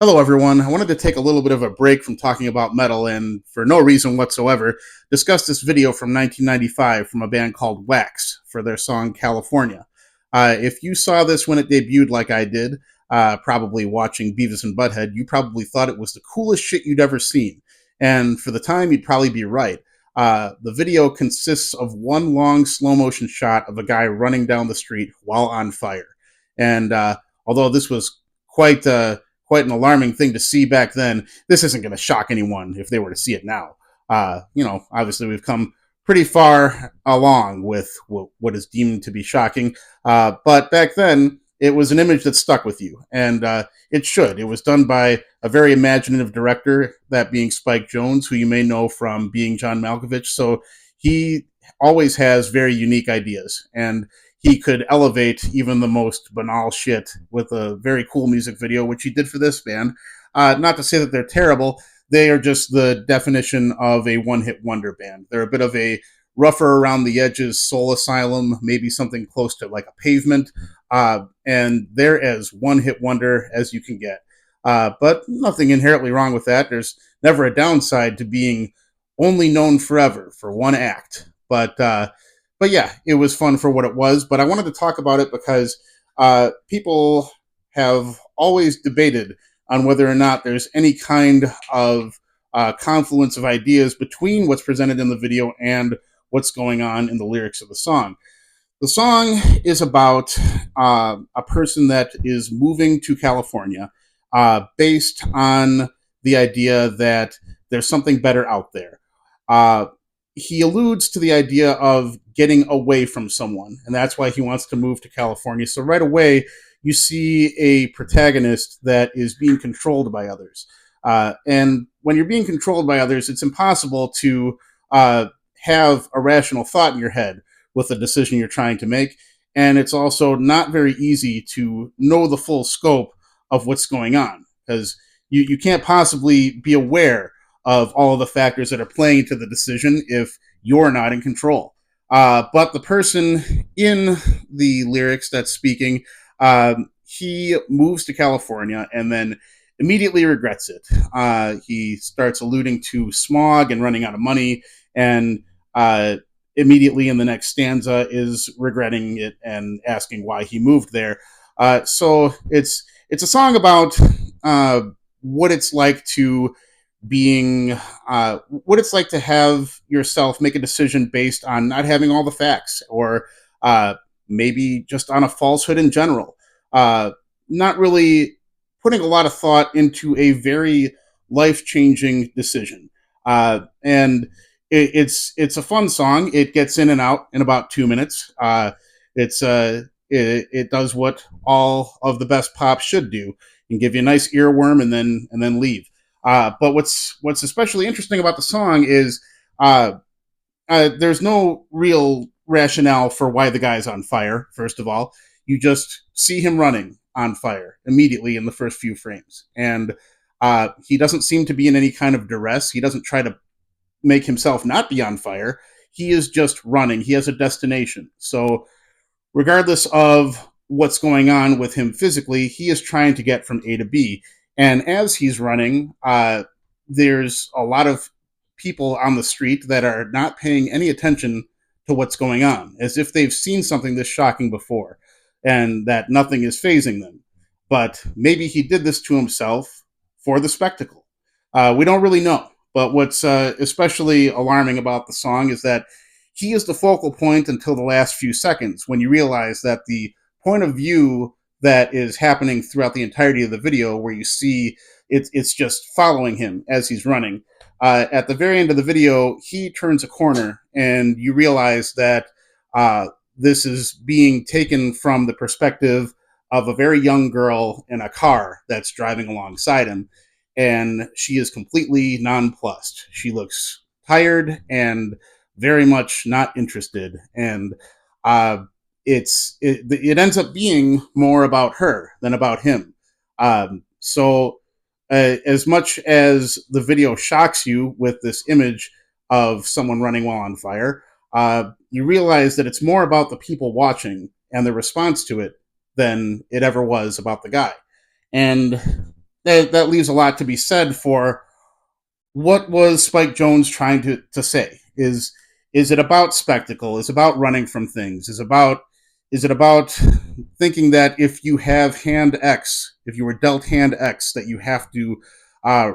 Hello, everyone. I wanted to take a little bit of a break from talking about metal and, for no reason whatsoever, discuss this video from 1995 from a band called Wax for their song California. If you saw this when it debuted, like I did, probably watching Beavis and Butthead, you probably thought it was the coolest shit you'd ever seen. And for the time, you'd probably be right. The video consists of one long slow motion shot of a guy running down the street while on fire. And although this was quite an alarming thing to see back then. This isn't going to shock anyone if they were to see it now. Obviously we've come pretty far along with what is deemed to be shocking. But back then, it was an image that stuck with you, and it should. It was done by a very imaginative director, that being Spike Jonze, who you may know from Being John Malkovich. So he always has very unique ideas, and he could elevate even the most banal shit with a very cool music video, which he did for this band. Not to say that they're terrible, they are just the definition of a one hit wonder band. They're a bit of a rougher around the edges Soul Asylum, maybe something close to like a Pavement, and they're as one hit wonder as you can get. But nothing inherently wrong with that. There's never a downside to being only known forever for one act. But yeah, it was fun for what it was. But I wanted to talk about it because people have always debated on whether or not there's any kind of confluence of ideas between what's presented in the video and what's going on in the lyrics of the song. The song is about a person that is moving to California based on the idea that there's something better out there. Uh, he alludes to the idea of getting away from someone, and that's why he wants to move to California. So right away, you see a protagonist that is being controlled by others. And when you're being controlled by others, it's impossible to have a rational thought in your head with the decision you're trying to make. And it's also not very easy to know the full scope of what's going on, because you can't possibly be aware of all of the factors that are playing into the decision if you're not in control. But the person in the lyrics that's speaking, he moves to California and then immediately regrets it. He starts alluding to smog and running out of money, and immediately in the next stanza is regretting it and asking why he moved there. So it's a song about what it's like to being what it's like to have yourself make a decision based on not having all the facts, or maybe just on a falsehood in general. Not really putting a lot of thought into a very life changing decision. And it's a fun song. It gets in and out in about 2 minutes. It does what all of the best pop should do, and give you a nice earworm and then leave. But what's especially interesting about the song is there's no real rationale for why the guy's on fire. First of all, you just see him running on fire immediately in the first few frames, and he doesn't seem to be in any kind of duress. He doesn't try to make himself not be on fire. He is just running. He has a destination. So regardless of what's going on with him physically, he is trying to get from A to B. And as he's running, there's a lot of people on the street that are not paying any attention to what's going on, as if they've seen something this shocking before, and that nothing is phasing them. But maybe he did this to himself for the spectacle. We don't really know. But what's especially alarming about the song is that he is the focal point until the last few seconds, when you realize that the point of view that is happening throughout the entirety of the video, where you see it's just following him as he's running. At the very end of the video, he turns a corner, and you realize that this is being taken from the perspective of a very young girl in a car that's driving alongside him, and she is completely nonplussed. She looks tired and very much not interested, and it ends up being more about her than about him. As much as the video shocks you with this image of someone running while on fire, you realize that it's more about the people watching and the response to it than it ever was about the guy. And that leaves a lot to be said for what was Spike Jones trying to say. Is it about spectacle? Is it about running from things? Is it about thinking that if you have hand X, if you were dealt hand X, that you have to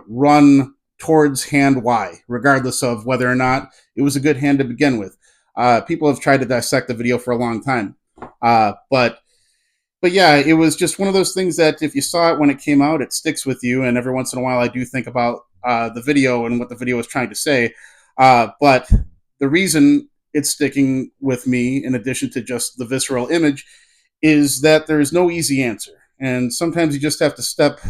run towards hand Y, regardless of whether or not it was a good hand to begin with? People have tried to dissect the video for a long time, but yeah, it was just one of those things that if you saw it when it came out, it sticks with you. And every once in a while, I do think about the video and what the video was trying to say. But the reason it's sticking with me, in addition to just the visceral image, is that there is no easy answer. And sometimes you just have to step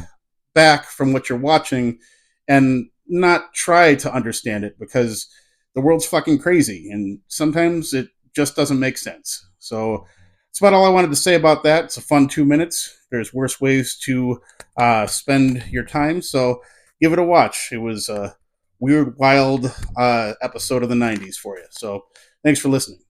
back from what you're watching and not try to understand it, because the world's fucking crazy and sometimes it just doesn't make sense. So that's about all I wanted to say about that. It's a fun 2 minutes. There's worse ways to spend your time, so give it a watch. It was a weird, wild episode of the 90s for you. So thanks for listening.